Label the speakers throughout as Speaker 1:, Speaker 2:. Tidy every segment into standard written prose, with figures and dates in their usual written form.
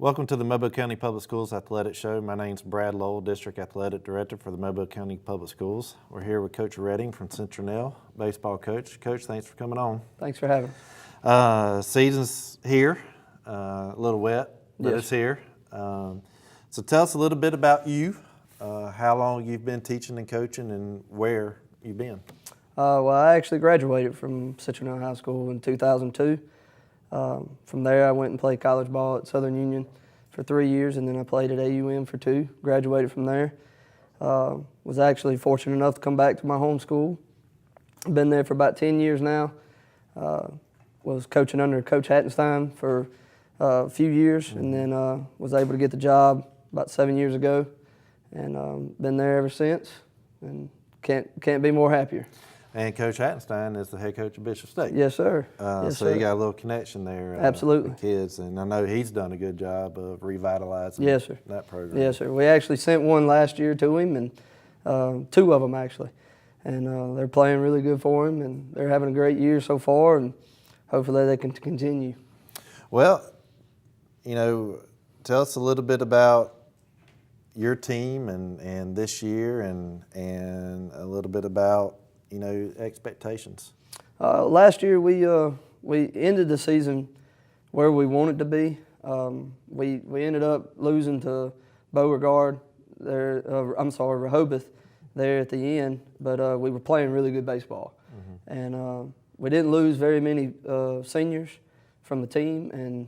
Speaker 1: Welcome to the Mobile County Public Schools Athletic Show. My name's Brad Lowell, District Athletic Director for the Mobile County Public Schools. We're here with Coach Redding from Citronelle, baseball coach. Coach, thanks for coming on.
Speaker 2: Thanks for having me.
Speaker 1: Season's here, a little wet, but
Speaker 2: Yes.
Speaker 1: it's here. So tell us a little bit about you, how long you've been teaching and coaching, and where you've been.
Speaker 2: Well, I actually graduated from Citronelle High School in 2002. From there, I went and played college ball at Southern Union for 3 years, and then I played at AUM for 2. Graduated from there. Was actually fortunate enough to come back to my home school. Been there for about 10 years now. Was coaching under Coach Hattenstein for a few years, and then was able to get the job about 7 years ago, and been there ever since, and can't be more happier.
Speaker 1: And Coach Hattenstein is the head coach of Bishop State.
Speaker 2: Yes, sir.
Speaker 1: So
Speaker 2: sir.
Speaker 1: you got a little connection there.
Speaker 2: Absolutely.
Speaker 1: With kids, and I know he's done a good job of revitalizing
Speaker 2: Yes, sir.
Speaker 1: that program.
Speaker 2: Yes, sir. We actually sent one last year to him, and 2 of them actually. And they're playing really good for him, and they're having a great year so far, and hopefully they can continue.
Speaker 1: Well, tell us a little bit about your team and this year, and a little bit about expectations.
Speaker 2: Last year we ended the season where we wanted to be. We ended up losing to Beauregard there. Rehoboth there at the end, but we were playing really good baseball, and we didn't lose very many seniors from the team, and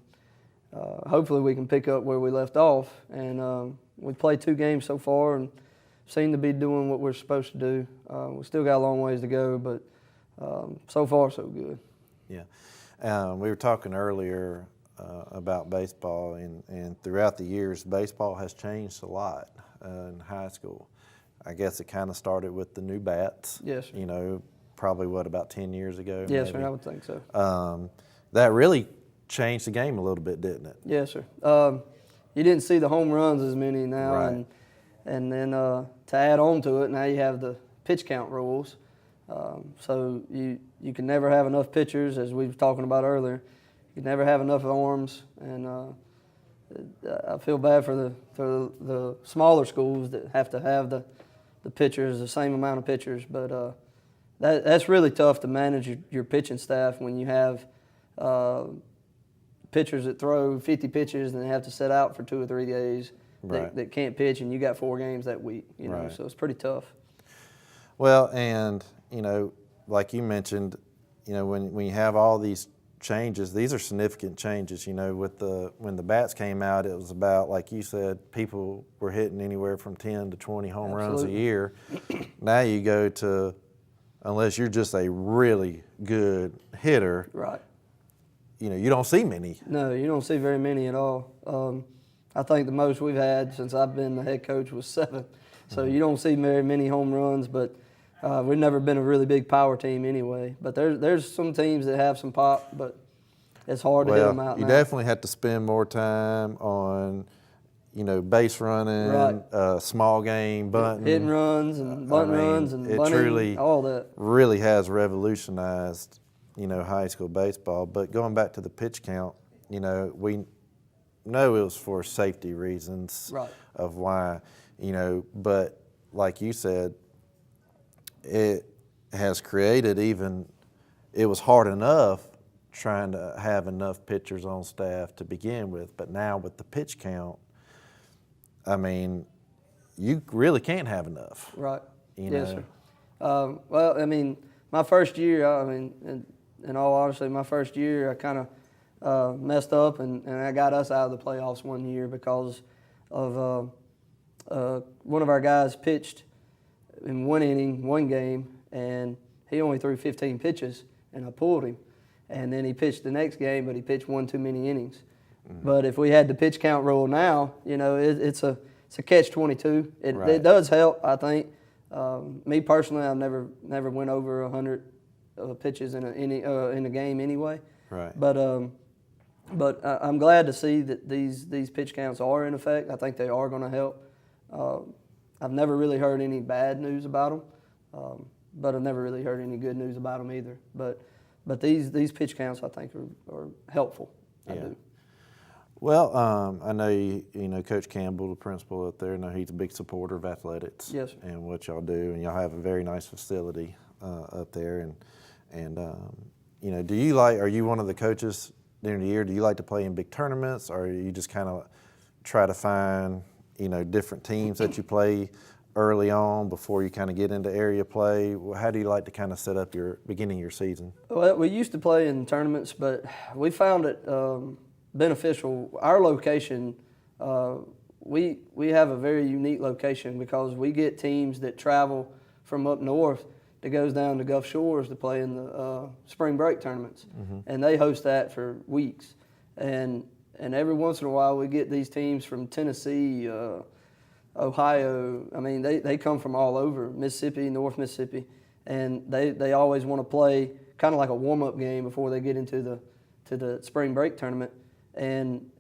Speaker 2: hopefully we can pick up where we left off. And we played 2 games so far, and seem to be doing what we're supposed to do. We still got a long ways to go, but so far so good.
Speaker 1: Yeah. We were talking earlier about baseball, and throughout the years, baseball has changed a lot in high school. I guess it kind of started with the new bats.
Speaker 2: Yes, sir.
Speaker 1: Probably about 10 years ago.
Speaker 2: Yes,
Speaker 1: maybe.
Speaker 2: sir, I would think so.
Speaker 1: That really changed the game a little bit, didn't it?
Speaker 2: Yes, sir. You didn't see the home runs as many now,
Speaker 1: Right.
Speaker 2: and then to add on to it, now you have the pitch count rules. So you can never have enough pitchers, as we were talking about earlier. You can never have enough arms, and I feel bad for the smaller schools that have to have the pitchers, the same amount of pitchers. But that's really tough to manage your pitching staff when you have pitchers that throw 50 pitches and they have to sit out for 2 or 3 days.
Speaker 1: Right.
Speaker 2: That can't pitch, and you got 4 games that week.
Speaker 1: Right.
Speaker 2: So it's pretty tough.
Speaker 1: Well, and like you mentioned, when you have all these changes, these are significant changes. When the bats came out, it was about, like you said, people were hitting anywhere from 10 to 20 home runs a year. Now you go to, unless you're just a really good hitter,
Speaker 2: Right.
Speaker 1: You don't see many.
Speaker 2: No, you don't see very many at all. I think the most we've had since I've been the head coach was 7. So you don't see very many home runs, but we've never been a really big power team anyway. But there's some teams that have some pop, but it's hard to hit them out
Speaker 1: you
Speaker 2: now.
Speaker 1: definitely have to spend more time on, base running,
Speaker 2: Right.
Speaker 1: small game, bunting.
Speaker 2: Hitting runs and bunting runs and
Speaker 1: it
Speaker 2: bunting,
Speaker 1: truly
Speaker 2: all that.
Speaker 1: really has revolutionized, high school baseball. But going back to the pitch count, we know it was for safety reasons,
Speaker 2: Right.
Speaker 1: of why, but like you said, it has created it was hard enough trying to have enough pitchers on staff to begin with, but now with the pitch count, you really can't have enough.
Speaker 2: Right.
Speaker 1: Yes,
Speaker 2: sir. Well, my first year, in all honesty, my first year, I kind of messed up, and I got us out of the playoffs one year because of one of our guys pitched in 1 inning, 1 game, and he only threw 15 pitches, and I pulled him. And then he pitched the next game, but he pitched 1 too many innings. But if we had the pitch count rule now, it's a catch-22. It does help, I think. Me personally, I've never went over 100 pitches in a game anyway.
Speaker 1: Right.
Speaker 2: But I'm glad to see that these pitch counts are in effect. I think they are going to help. I've never really heard any bad news about them, but I've never really heard any good news about them either. But these pitch counts, I think, are helpful. I do.
Speaker 1: Well, I know you know Coach Campbell, the principal up there. I know he's a big supporter of athletics.
Speaker 2: Yes, sir.
Speaker 1: And what y'all do, and y'all have a very nice facility up there. And you know, are you one of the coaches during the year? Do you like to play in big tournaments, or you just kind of try to find different teams that you play early on before you kind of get into area play? How do you like to kind of set up your beginning of your season?
Speaker 2: Well, we used to play in tournaments, but we found it beneficial. Our location, we have a very unique location because we get teams that travel from up north that goes down to Gulf Shores to play in the spring break tournaments, and they host that for weeks. And every once in a while we get these teams from Tennessee, Ohio. I mean, they come from all over, Mississippi, North Mississippi, and they always want to play kind of like a warm-up game before they get into the spring break tournament. And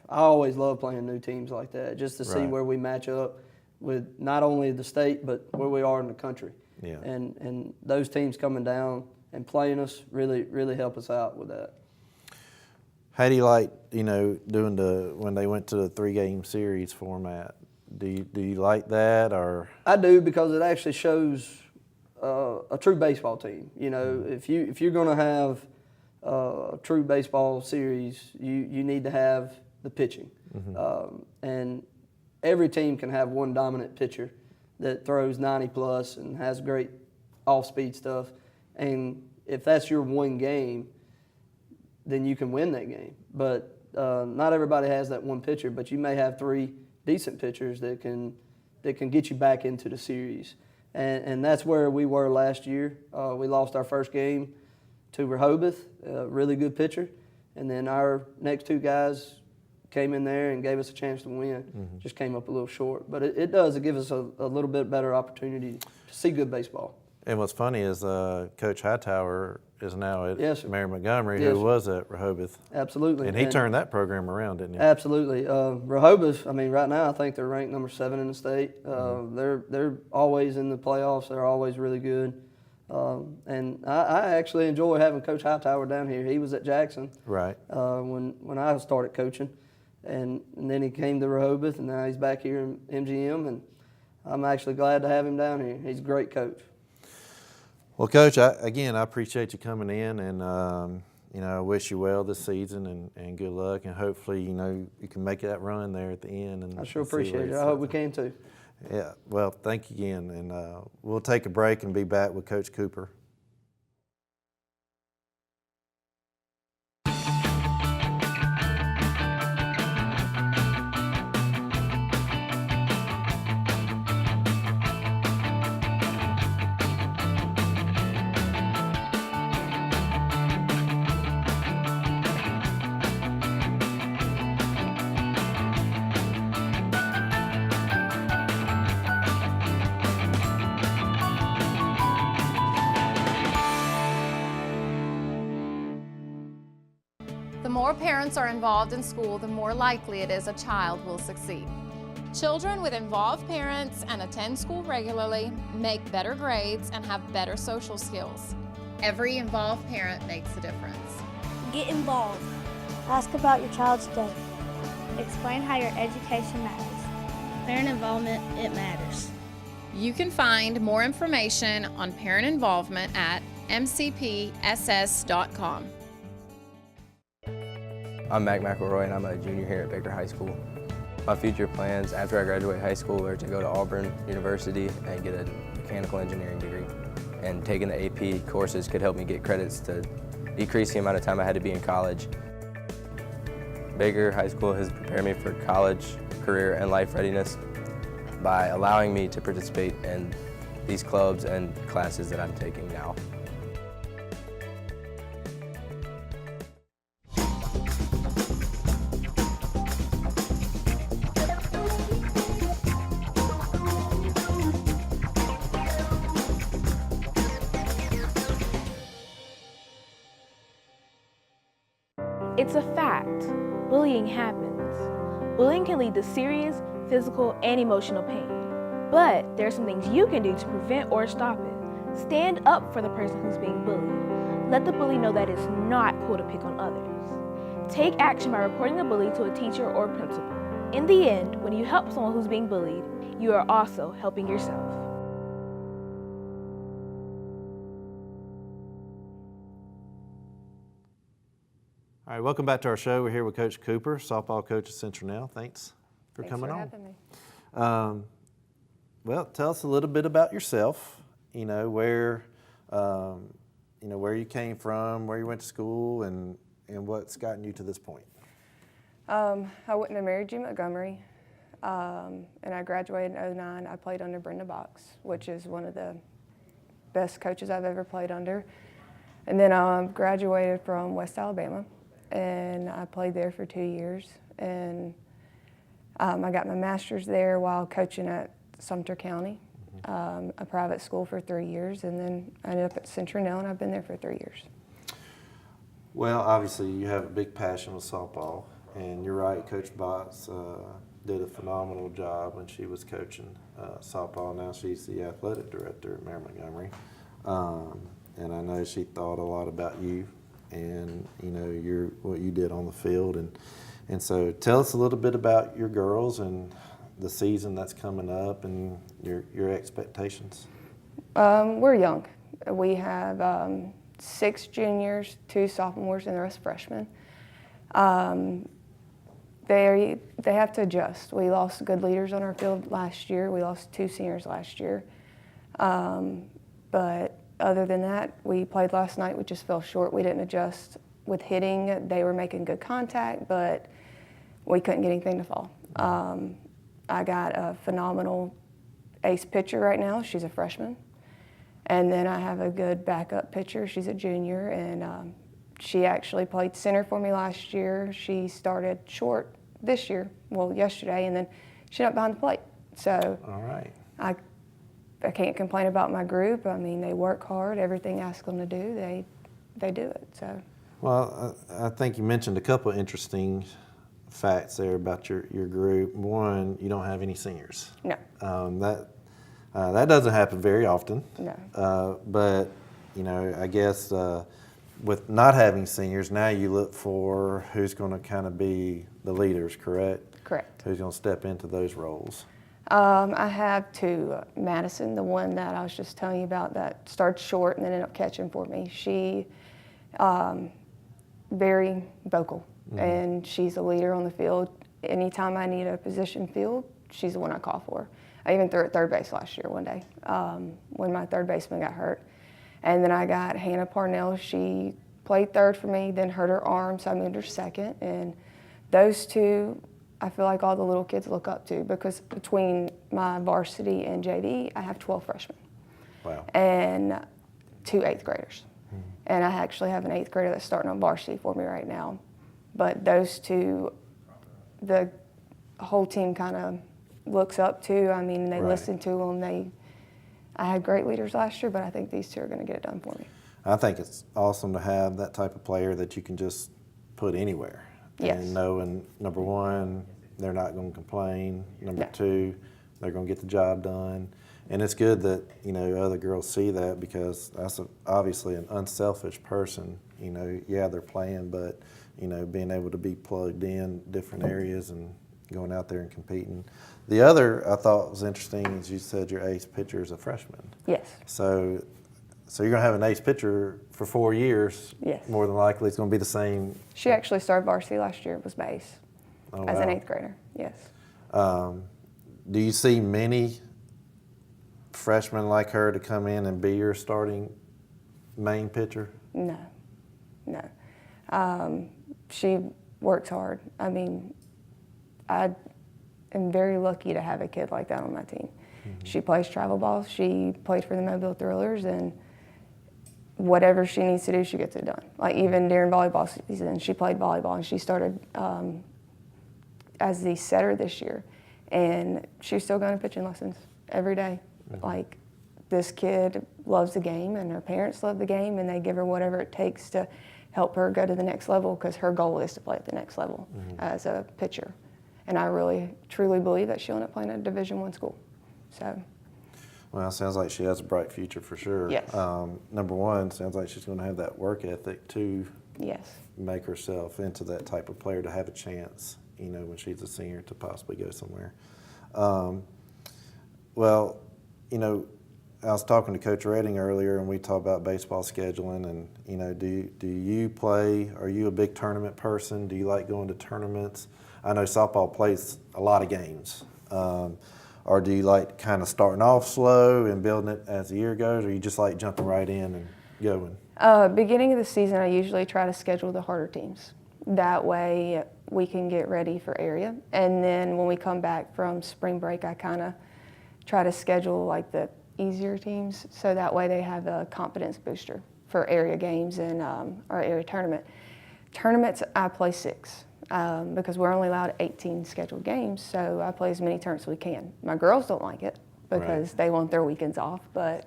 Speaker 2: I always love playing new teams like that, just to see where we match up with not only the state but where we are in the country.
Speaker 1: Yeah.
Speaker 2: And those teams coming down and playing us really help us out with that.
Speaker 1: How do you like doing when they went to the 3-game series format? Do you like that, or? I
Speaker 2: do, because it actually shows a true baseball team. If you're going to have a true baseball series, you need to have the pitching, and every team can have one dominant pitcher that throws 90 plus and has great off-speed stuff. And if that's your one game, then you can win that game. But not everybody has that one pitcher, but you may have 3 decent pitchers that can get you back into the series. And that's where we were last year. We lost our first game to Rehoboth, a really good pitcher. And then our next 2 guys came in there and gave us a chance to win. Just came up a little short. But it gives us a little bit better opportunity to see good baseball.
Speaker 1: And what's funny is Coach Hightower is now at Mary Montgomery,
Speaker 2: Yes,
Speaker 1: who was at Rehoboth.
Speaker 2: Absolutely.
Speaker 1: And he turned that program around, didn't he?
Speaker 2: Absolutely. Rehoboth, I mean, right now I think they're ranked number 7 in the state. They're always in the playoffs. They're always really good. And I actually enjoy having Coach Hightower down here. He was at Jackson when I started coaching. And then he came to Rehoboth, and now he's back here in MGM, and I'm actually glad to have him down here. He's a great coach.
Speaker 1: Well, Coach, I appreciate you coming in, and I wish you well this season, and good luck, and hopefully you can make that run there at the end. And
Speaker 2: I sure appreciate it. I hope we can too.
Speaker 1: Yeah. Well, thank you again, and we'll take a break and be back with Coach Cooper.
Speaker 3: The more parents are involved in school, the more likely it is a child will succeed. Children with involved parents and attend school regularly make better grades and have better social skills. Every involved parent makes a difference.
Speaker 4: Get involved.
Speaker 5: Ask about your child's day.
Speaker 4: Explain how your education matters. Parent involvement, it matters.
Speaker 3: You can find more information on parent involvement at MCPSS.com.
Speaker 6: I'm Mac McElroy, and I'm a junior here at Victor High School. My future plans after I graduate high school are to go to Auburn University and get a mechanical engineering degree. And taking the AP courses could help me get credits to decrease the amount of time I had to be in college. Baker High School has prepared me for college, career, and life readiness by allowing me to participate in these clubs and classes that I'm taking now.
Speaker 7: It's a fact. Bullying happens. Bullying can lead to serious physical and emotional pain. But there are some things you can do to prevent or stop it. Stand up for the person who's being bullied. Let the bully know that it's not cool to pick on others. Take action by reporting the bully to a teacher or principal. In the end, when you help someone who's being bullied, you are also helping yourself.
Speaker 1: All right, welcome back to our show. We're here with Coach Cooper, softball coach at Citronelle. Thanks for coming on.
Speaker 8: Thanks for having me.
Speaker 1: Well, tell us a little bit about yourself. You know where you came from, where you went to school, and what's gotten you to this point.
Speaker 8: I went and married G. Montgomery, and I graduated in '09. I played under Brenda Box, which is one of the best coaches I've ever played under. And then I graduated from West Alabama, and I played there for 2 years. And I got my master's there while coaching at Sumter County, a private school, for 3 years. And then I ended up at Citronelle, and I've been there for 3 years.
Speaker 1: Well, obviously you have a big passion with softball, and you're right, Coach Botts did a phenomenal job when she was coaching softball. Now she's the athletic director at Mary Montgomery. And I know she thought a lot about you and what you did on the field, and so tell us a little bit about your girls and the season that's coming up and your expectations.
Speaker 8: We're young. We have 6 juniors, 2 sophomores, and the rest freshmen. They have to adjust. We lost good leaders on our field last year. We lost 2 seniors last year, but other than that, we played last night. We just fell short. We didn't adjust with hitting. They were making good contact, but we couldn't get anything to fall. I got a phenomenal ace pitcher right now. She's a freshman. And then I have a good backup pitcher. She's a junior, and she actually played center for me last year. She started short this year, yesterday, and then she ended up behind the plate. So
Speaker 1: all right.
Speaker 8: I can't complain about my group. I mean, they work hard. Everything I ask them to do, they do it. So. Well,
Speaker 1: I think you mentioned a couple of interesting facts there about your group. One, you don't have any seniors.
Speaker 8: No.
Speaker 1: That doesn't happen very often.
Speaker 8: No.
Speaker 1: But I guess with not having seniors, now you look for who's going to kind of be the leaders, correct?
Speaker 8: Correct.
Speaker 1: Who's going to step into those roles?
Speaker 8: I have 2. Madison, the one that I was just telling you about that started short and then ended up catching for me. She very vocal, and she's a leader on the field. Anytime I need a position filled, she's the one I call for. I even threw at third base last year one day when my third baseman got hurt. And then I got Hannah Parnell. She played third for me, then hurt her arm, so I moved her second. And those 2, I feel like all the little kids look up to, because between my varsity and JV, I have 12 freshmen.
Speaker 1: Wow.
Speaker 8: And 2 8th graders. And I actually have an 8th grader that's starting on varsity for me right now. But those 2, the whole team kind of looks up to. I mean, they listen to them. I had great leaders last year, but I think these 2 are going to get it done for me.
Speaker 1: I think it's awesome to have that type of player that you can just put anywhere.
Speaker 8: Yes.
Speaker 1: And knowing, number 1, they're not going to complain. Number
Speaker 8: No.
Speaker 1: 2, they're going to get the job done. And it's good that, other girls see that, because that's obviously an unselfish person. They're playing, but, being able to be plugged in different areas and going out there and competing. The other I thought was interesting is you said your ace pitcher is a freshman.
Speaker 8: Yes.
Speaker 1: So you're going to have an ace pitcher for 4 years.
Speaker 8: Yes.
Speaker 1: More than likely, it's going to be the same.
Speaker 8: She actually started varsity last year. It was base as an
Speaker 1: wow.
Speaker 8: 8th grader. Yes.
Speaker 1: Do you see many freshmen like her to come in and be your starting main pitcher?
Speaker 8: No. She works hard. I mean, I am very lucky to have a kid like that on my team. She plays travel ball. She played for the Mobile Thrillers, and whatever she needs to do, she gets it done. Like even during volleyball season, she played volleyball, and she started as the setter this year. And she's still going to pitching lessons every day. Like, this kid loves the game, and her parents love the game, and they give her whatever it takes to help her go to the next level, because her goal is to play at the next level as a pitcher. And I really, truly believe that she'll end up playing at a Division I school. So.
Speaker 1: Well, it sounds like she has a bright future for sure.
Speaker 8: Yes.
Speaker 1: Number 1, sounds like she's going to have that work ethic too,
Speaker 8: Yes.
Speaker 1: make herself into that type of player to have a chance, you know, when she's a senior to possibly go somewhere. Well, you know, I was talking to Coach Redding earlier, and we talked about baseball scheduling. And you know, do you play? Are you a big tournament person? Do you like going to tournaments? I know softball plays a lot of games. Or do you like kind of starting off slow and building it as the year goes, or you just like jumping right in and going?
Speaker 8: Beginning of the season, I usually try to schedule the harder teams. That way we can get ready for area. And then when we come back from spring break, I kind of try to schedule like the easier teams, so that way they have a confidence booster for area games and our area tournament. Tournaments, I play 6 because we're only allowed 18 scheduled games, so I play as many tournaments as we can. My girls don't like it because they want their weekends off, but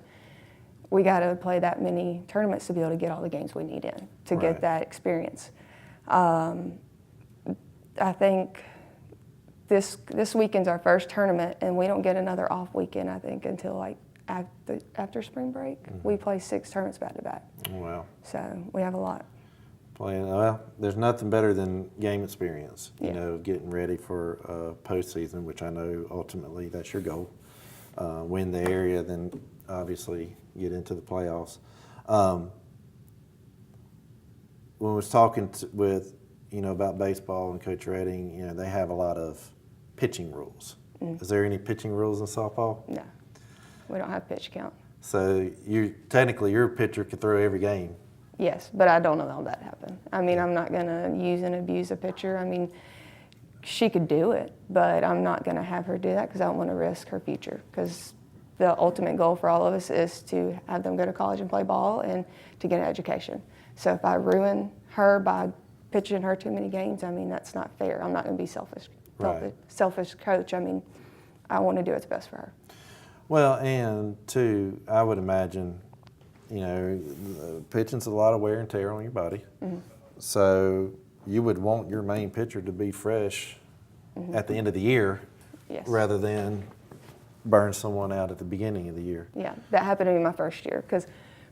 Speaker 8: we got to play that many tournaments to be able to get all the games we need in to get that experience. I think this weekend's our first tournament, and we don't get another off weekend, I think, until like after spring break. We play 6 tournaments back to back.
Speaker 1: Wow.
Speaker 8: So we have a lot.
Speaker 1: Well, there's nothing better than game experience, you know, getting ready for postseason, which I know ultimately that's your goal. Win the area, then obviously get into the playoffs. When I was talking with, you know, about baseball and Coach Redding, you know, they have a lot of pitching rules. Is there any pitching rules in softball?
Speaker 8: No, we don't have pitch count.
Speaker 1: So technically your pitcher could throw every game.
Speaker 8: Yes, but I don't allow that to happen. I mean, I'm not going to use and abuse a pitcher. I mean, she could do it, but I'm not going to have her do that because I don't want to risk her future. Because the ultimate goal for all of us is to have them go to college and play ball and to get an education. So if I ruin her by pitching her too many games, I mean, that's not fair. I'm not going to be selfish. Selfish coach. I mean, I want to do what's best for her.
Speaker 1: Well, and too, I would imagine, you know, pitching's a lot of wear and tear on your body. So you would want your main pitcher to be fresh at the end of the year rather than burn someone out at the beginning of the year.
Speaker 8: Yeah, that happened to me my first year because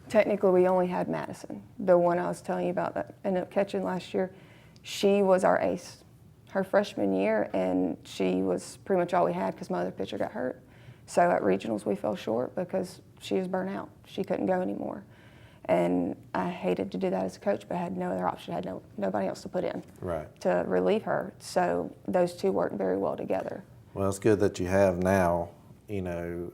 Speaker 8: technically we only had Madison, the one I was telling you about that ended up catching last year. She was our ace her freshman year, and she was pretty much all we had because my other pitcher got hurt. So at regionals we fell short because she was burnt out. She couldn't go anymore. And I hated to do that as a coach, but I had no other option. I had nobody else to put in to relieve her. So those two worked very well together.
Speaker 1: Well, it's good that you have now, you know,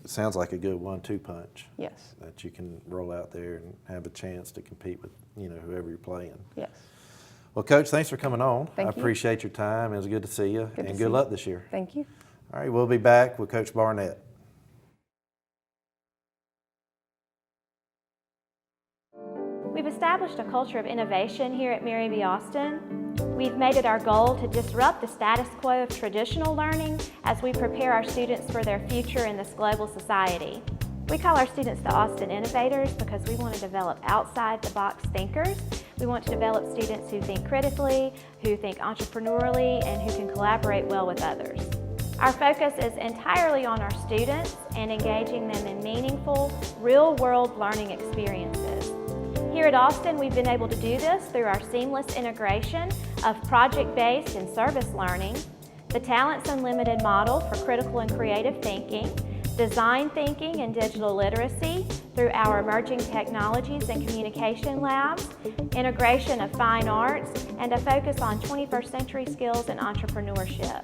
Speaker 1: sounds like a good 1-2 punch.
Speaker 8: Yes.
Speaker 1: That you can roll out there and have a chance to compete with, you know, whoever you're playing.
Speaker 8: Yes.
Speaker 1: Well, Coach, thanks for coming on.
Speaker 8: Thank you.
Speaker 1: I appreciate your time. It was good to see you. And good luck this year.
Speaker 8: Thank you.
Speaker 1: All right, we'll be back with Coach Barnett.
Speaker 9: We've established a culture of innovation here at Mary B. Austin. We've made it our goal to disrupt the status quo of traditional learning as we prepare our students for their future in this global society. We call our students the Austin Innovators because we want to develop outside-the-box thinkers. We want to develop students who think critically, who think entrepreneurially, and who can collaborate well with others. Our focus is entirely on our students and engaging them in meaningful, real-world learning experiences. Here at Austin, we've been able to do this through our seamless integration of project-based and service learning, the Talents Unlimited model for critical and creative thinking, design thinking and digital literacy through our emerging technologies and communication labs, integration of fine arts, and a focus on 21st century skills and entrepreneurship.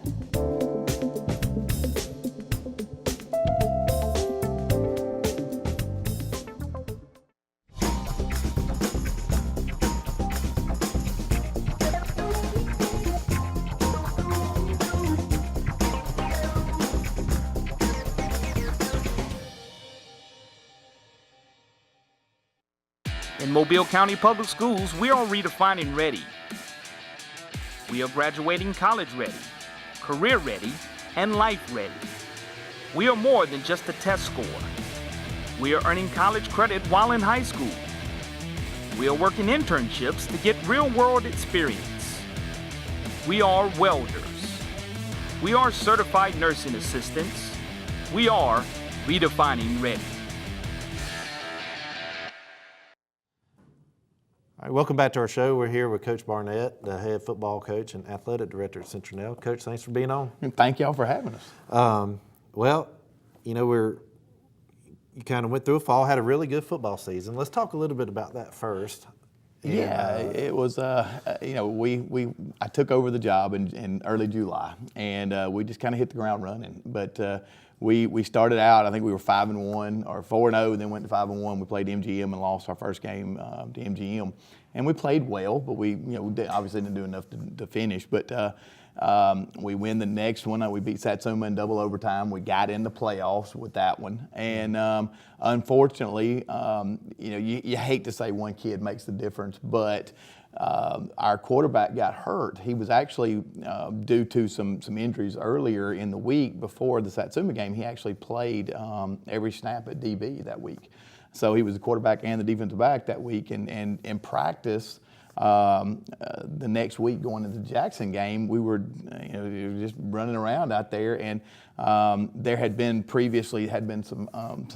Speaker 10: In Mobile County Public Schools, we are redefining ready. We are graduating college ready, career ready, and life ready. We are more than just a test score. We are earning college credit while in high school. We are working internships to get real-world experience. We are welders. We are certified nursing assistants. We are redefining ready.
Speaker 1: All right, welcome back to our show. We're here with Coach Barnett, the head football coach and athletic director at Citronelle. Coach, thanks for being on.
Speaker 11: And thank y'all for having us.
Speaker 1: Well, you know, you kind of went through a fall, had a really good football season. Let's talk a little bit about that first. And,
Speaker 11: it was, you know, I took over the job in early July, and we just kind of hit the ground running. But we started out, I think we were 5-1 or 4-0, then went to 5-1. We played MGM and lost our first game to MGM, and we played well, but we obviously didn't do enough to finish. But we win the next one. We beat Satsuma in double overtime. We got in the playoffs with that one. And unfortunately, you know, you hate to say one kid makes the difference, but our quarterback got hurt. He was actually, due to some injuries earlier in the week before the Satsuma game, he actually played every snap at DB that week. So he was the quarterback and the defensive back that week. And in practice, the next week going into the Jackson game, we were, you know, just running around out there, and there had been previously some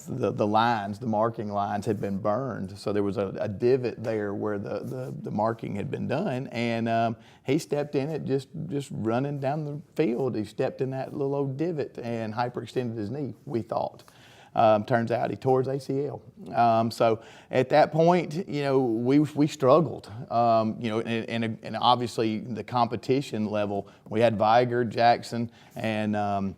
Speaker 11: the lines, the marking lines had been burned, so there was a divot there where the marking had been done, and he stepped in it just running down the field. He stepped in that little old divot and hyperextended his knee, we thought. Turns out he tore his ACL. So at that point, you know, we struggled. You know, and obviously the competition level, we had Viger, Jackson, and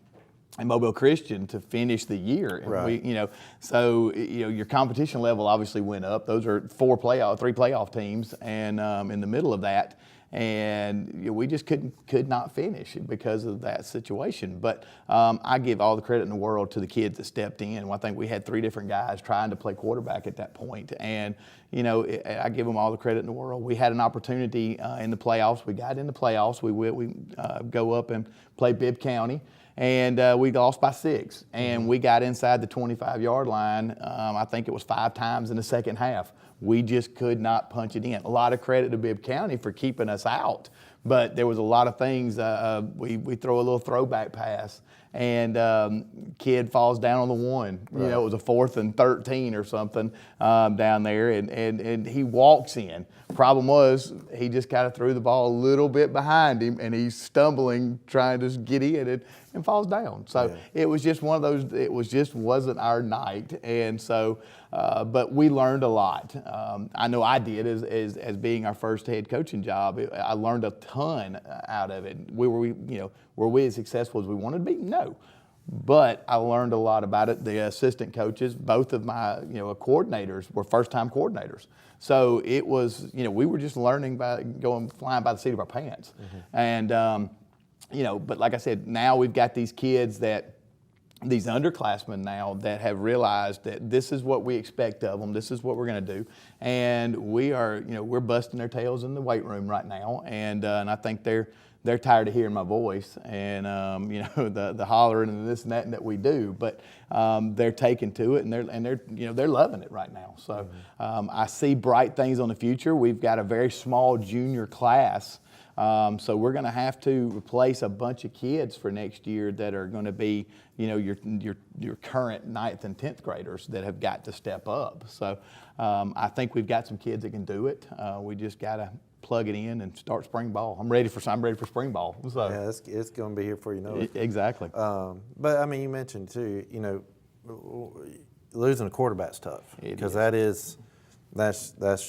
Speaker 11: Mobile Christian to finish the year.
Speaker 1: Right.
Speaker 11: You know, so you know your competition level obviously went up. Those are three playoff teams, and in the middle of that. And you know, we just could not finish because of that situation. But I give all the credit in the world to the kids that stepped in. I think we had 3 different guys trying to play quarterback at that point. And, you know, I give them all the credit in the world. We had an opportunity in the playoffs. We got in the playoffs. We go up and play Bibb County. And we lost by 6. And we got inside the 25-yard line, I think it was 5 times in the second half. We just could not punch it in. A lot of credit to Bibb County for keeping us out. But there was a lot of things. We throw a little throwback pass, and kid falls down on the 1.
Speaker 1: Right.
Speaker 11: You know, it was a 4th and 13 or something down there, and he walks in. Problem was, he just kind of threw the ball a little bit behind him, and he's stumbling, trying to get in and falls down. So it was just one of those, wasn't our night. And so, but we learned a lot. I know I did as being our first head coaching job. I learned a ton out of it. Were we as successful as we wanted to be? No. But I learned a lot about it. The assistant coaches, both of my, coordinators were first-time coordinators. So it was, we were just learning by flying by the seat of our pants. Mm-hmm. And, but like I said, now we've got these kids these underclassmen now that have realized that this is what we expect of them. This is what we're going to do. And we are, we're busting their tails in the weight room right now. And I think they're tired of hearing my voice and, the hollering and this and that we do, but they're taking to it and they're loving it right now. So I see bright things on the future. We've got a very small junior class. So we're going to have to replace a bunch of kids for next year that are going to be, your current 9th and 10th graders that have got to step up. So I think we've got some kids that can do it. We just got to plug it in and start spring ball. I'm ready for spring ball. So
Speaker 1: yeah, it's going to be here before you know it.
Speaker 11: Exactly.
Speaker 1: But I mean, you mentioned too, losing a quarterback's tough because that's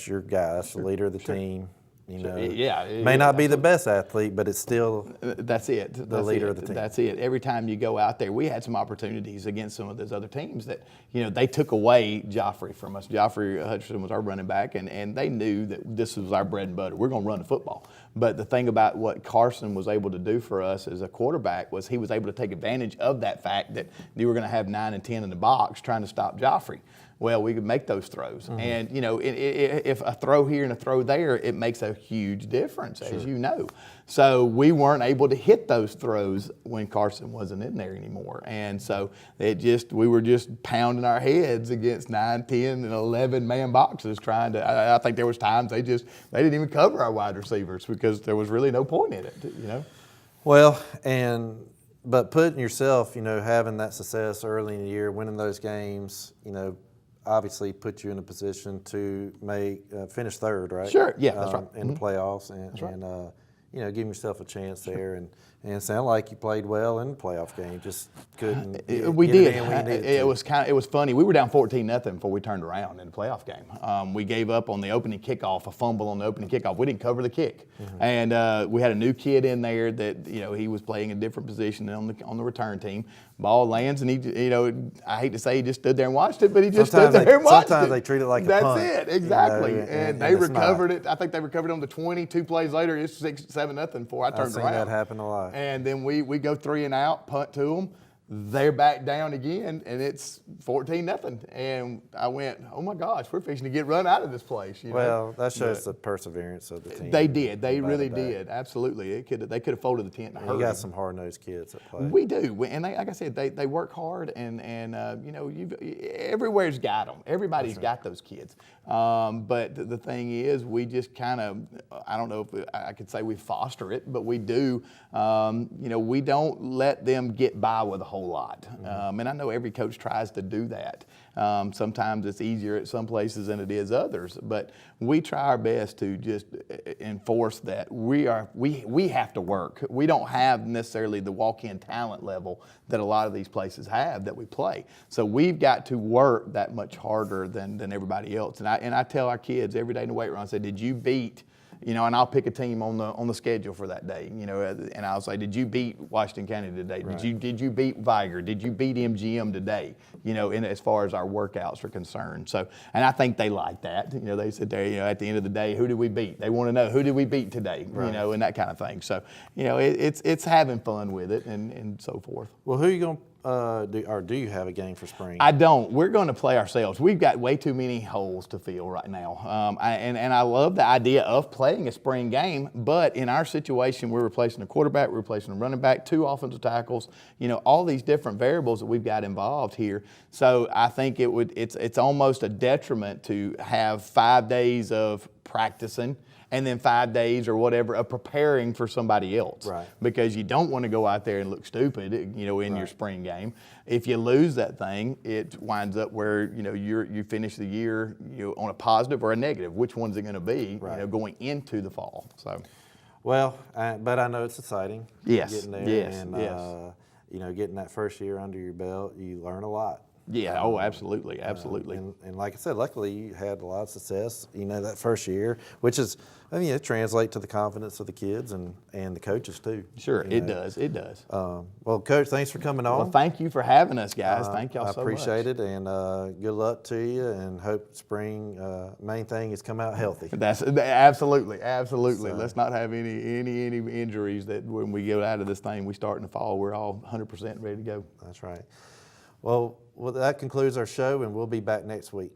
Speaker 1: your guy. That's the leader of the team. May not be the best athlete, but it's still
Speaker 11: that's it.
Speaker 1: The leader of the team.
Speaker 11: That's it. Every time you go out there, we had some opportunities against some of those other teams that they took away Joffrey from us. Joffrey Hutchinson was our running back, and they knew that this was our bread and butter. We're going to run the football. But the thing about what Carson was able to do for us as a quarterback was he was able to take advantage of that fact that you were going to have 9 and 10 in the box trying to stop Joffrey. Well, we could make those throws. Mm-hmm. And, if a throw here and a throw there, it makes a huge difference, as you know. So we weren't able to hit those throws when Carson wasn't in there anymore. And so we were just pounding our heads against 9, 10, and 11-man boxes trying to, I think there was times they didn't even cover our wide receivers because there was really no point in it,
Speaker 1: Well, but putting yourself, having that success early in the year, winning those games, obviously put you in a position to finish third, right?
Speaker 11: Sure. Yeah, that's right.
Speaker 1: In the playoffs, and you know, giving yourself a chance there, and it sounded like you played well in the playoff game. Just couldn't.
Speaker 11: We did.
Speaker 1: It
Speaker 11: was funny. We were down 14-0 before we turned around in the playoff game. We gave up on the opening kickoff, a fumble on the opening kickoff. We didn't cover the kick, and we had a new kid in there that he was playing a different position on the return team. Ball lands, and he I hate to say he just stood there and watched it, but he just stood there and watched it.
Speaker 1: Sometimes they treat it like a punt.
Speaker 11: That's it, exactly. And they recovered it. I think they recovered it on the 20. 2 plays later, it's 6-7-0 before I turned around.
Speaker 1: I've seen that happen a lot.
Speaker 11: And then we go 3 and out, punt to them. They're back down again, and it's 14-0. And I went, oh my gosh, we're fixing to get run out of this place.
Speaker 1: Well, that shows the perseverance of the team.
Speaker 11: They did. They really did. Absolutely. They could have folded the tent in a hurry.
Speaker 1: You got some hard-nosed kids that play.
Speaker 11: We do. And like I said, they work hard, and everywhere's got them. Everybody's got those kids. But the thing is, we just kind of, I don't know if I could say we foster it, but we do. We don't let them get by with a whole lot. And I know every coach tries to do that. Sometimes it's easier at some places than it is others, but we try our best to just enforce that we have to work. We don't have necessarily the walk-in talent level that a lot of these places have that we play. So we've got to work that much harder than everybody else. And I tell our kids every day in the weight room, I say, did you beat, and I'll pick a team on the schedule for that day, and I'll say, did you beat Washington County today?
Speaker 1: Right.
Speaker 11: Did you beat Viger? Did you beat MGM today? As far as our workouts are concerned. So, and I think they like that. They sit there, at the end of the day, who did we beat? They want to know, who did we beat today?
Speaker 1: Right.
Speaker 11: And that kind of thing. So, it's having fun with it and so forth.
Speaker 1: Well, who are you going to do you have a game for spring?
Speaker 11: I don't. We're going to play ourselves. We've got way too many holes to fill right now. And I love the idea of playing a spring game, but in our situation, we're replacing a quarterback, we're replacing a running back, 2 offensive tackles, all these different variables that we've got involved here. So I think it's almost a detriment to have 5 days of practicing and then 5 days or whatever of preparing for somebody else.
Speaker 1: Right.
Speaker 11: Because you don't want to go out there and look stupid, in your spring game. If you lose that thing, it winds up where, you finish the year on a positive or a negative. Which one's it going to be, going into the fall? So.
Speaker 1: Well, but I know it's exciting.
Speaker 11: Yes.
Speaker 1: Getting there and, getting that first year under your belt, you learn a lot.
Speaker 11: Yeah, absolutely.
Speaker 1: And like I said, luckily you had a lot of success, that first year, which is, it translates to the confidence of the kids and the coaches too.
Speaker 11: Sure, it does.
Speaker 1: Well, Coach, thanks for coming on.
Speaker 11: Well, thank you for having us, guys. Thank y'all so much.
Speaker 1: I appreciate it, and good luck to you, and hope spring, main thing is come out healthy.
Speaker 11: That's absolutely. So, let's not have any injuries that when we get out of this thing, we start in the fall, we're all 100% ready to go.
Speaker 1: That's right. Well, that concludes our show, and we'll be back next week.